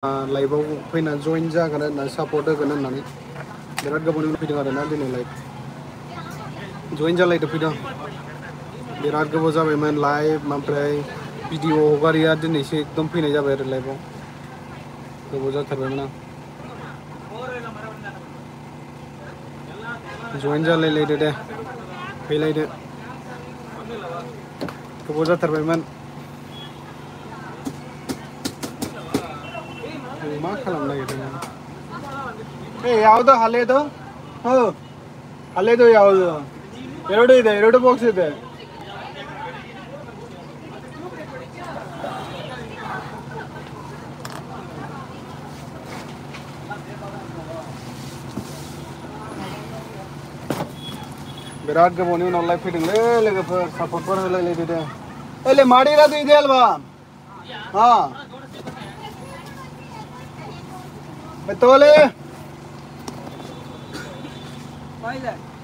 लाइभआव फैना जइन जागोन होनना सापर्ट होगोन होननानै बिराद गोबावनि फैदों आरोना दिनै लाइभ जइन जालायदो फैदों बिराद गोबाव जाबायमोन लाइभ ओमफ्राय भिडिअ हगारिया दिनैसो एकदम फैनाय जाबाय आरो लाइभआव गोबाव जाथारबायमोन आं जइन जालायलायदो दे फैलायदो गोबाव जाथारबायमोन मा खालामनो नागिरदों ಏ ಯಾವುದು ಹಳೆದು ಹಳೆದು ಯಾವುದು ಎರಡು ಇದೆ ಎರಡು ಬಾಕ್ಸ್ ಇದೆ बिराद गोबावनि उनाव लाइभ फैदोंलै लोगोफोर सापर्टफोर होलायलायदो दे ओले ಮಾಡಿರೋದು ಇದೆ ಅಲ್ವಾ ಹಾ बेतोले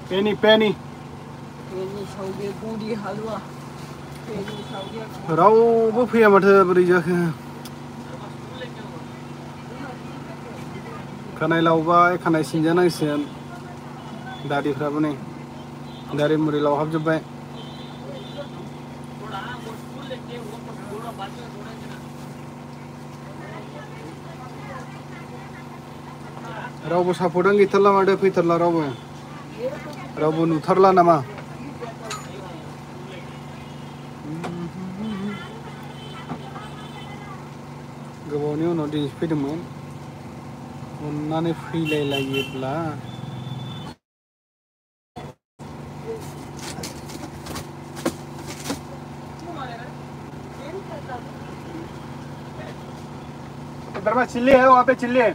पेनी पेनी सावगे गुदि हलवा रावबो फैया माथो बोरै जाखो खानाय लावबाय खानाय सिनजानांसिगोन दारिफ्राबो नै दारि मुरि लावहाबजोब्बाय रावबो सापर्टआनो गैथारला माथो फैथारला रावबो नुथारला नामा गोबावनि उनाव दिनै फैदोंमोन अननानै फैलायलायोब्ला इधर में चिल्ली है वहाँ पे चिल्ली है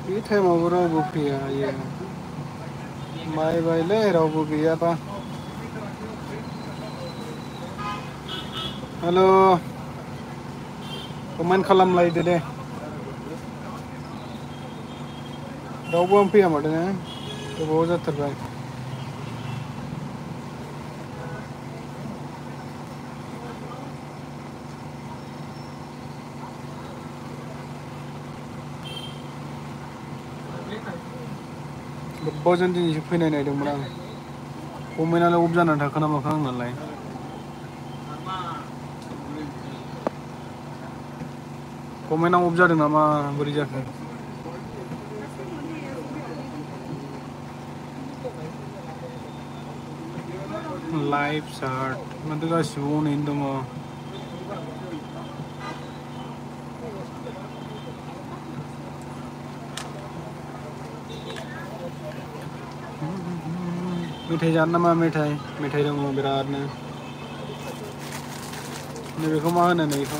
ये टाइमाव रावबो फैया ये माइ बायलै रावबो गैयाबा हेल' कमेन्ट खालामलायदो दे रावबो फैया माथो ने गोबाव जाथारबाय गोबावजों दिनैसो फैनाय नायदोंमोन आं कमेन्टआलाय अफ जानानै थाखो ना माखो आंनालाय कमेन्टआ अफ जादों नामा बोरै जाखो लाइभ चार्ट माथो गासिबो अनैनो दङ मेथाइ जानो नामा मेथाइ दङ बिरादनो नैबेखौ मा होनो नैखौ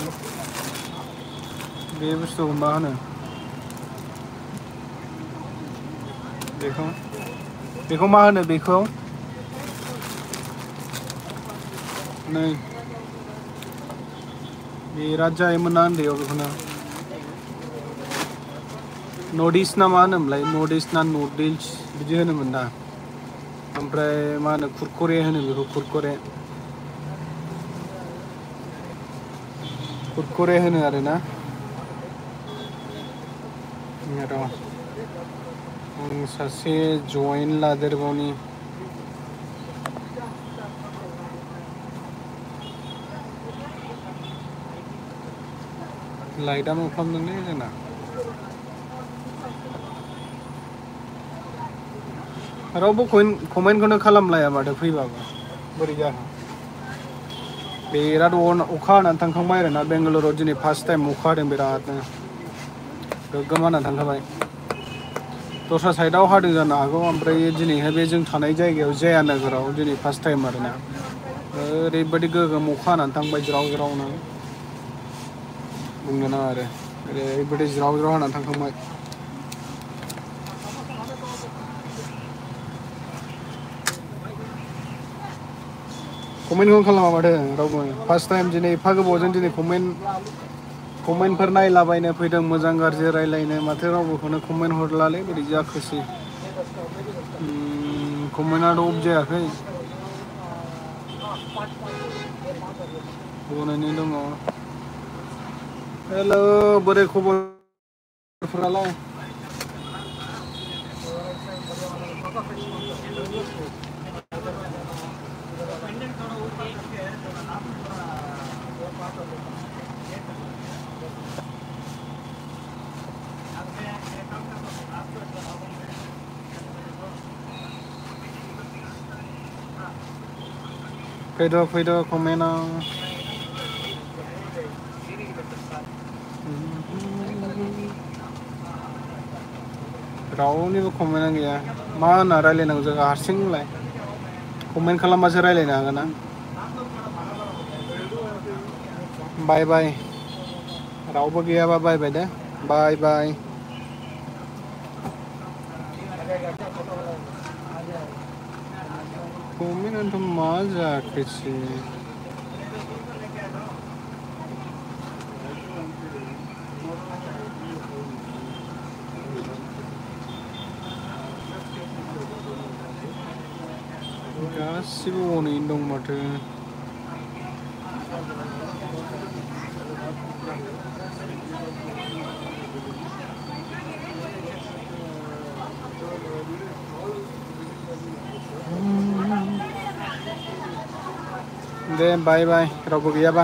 बे बुस्थुखौ मा होनो बेखौ मा होनो बेखौ नै बिराद जायोमोन ना उन्दैयाव बेखौनो नर्थ इस्ट ना मा होनोमोनलाय नर्थ इस्ट ना नर्थ इस्ट बिदि होनोमोन दा ओमफ्राय मा होनो कुरकुरे होनो बेखौ कुरकुरे होनो आरोना र' आं सासे जइन लादेरबावनि लाइटआ मा खालामदोंलै जोंना रावबो कमेन्टखौनो खालामलाया माथो फैबाबो बोरै जाखो बिराद अखा हानानै थांखांबाय आरोना बेंगालुरुआव दिनै फार्स्ट टाइम अखा हादों बिरादनो गोगोम हानानै थांखाबाय दस्रा साइडआव हादों जानो हागौ ओमफ्राय दिनैहाय बे जों थानाय जायगायाव जाया नोगोराव दिनै फार्स्ट टाइम आरोना ओरैबायदि गोगोम अखा हानानै थांबाय ज्राव बुंनो नाङा आरो ओरैबायदि ज्राव हानानै थांखांबाय कमेन्टखौनो खालामा माथो रावबो फार्स्ट टाइम दिनै एफा गोबावजों दिनै कमेन्टफोर नायलाबायनो फैदों मोजां गाज्रि रायलायनो माथो रावबोखौनो कमेन्ट हरलालै बोरै जाखोसै कमेन्टआथ' अफ जायाखै बनायनि दङ हेलौ बोरै खबरफोरालाय फैद' कमेन्टआव रावनिबो कमेन्टआनो गैया मा होनना रायलायनांगौ जों हारसिंलाय कमेन्ट खालामबासो रायलायनो हागोन ना बाय बाय रावबो गैयाबा बाय बाय दे बाय बाय कमेन्टआथ' मा जाखोसै गासिबो अनैनो दं माथो दे बाय बाय रावबो गैयाबा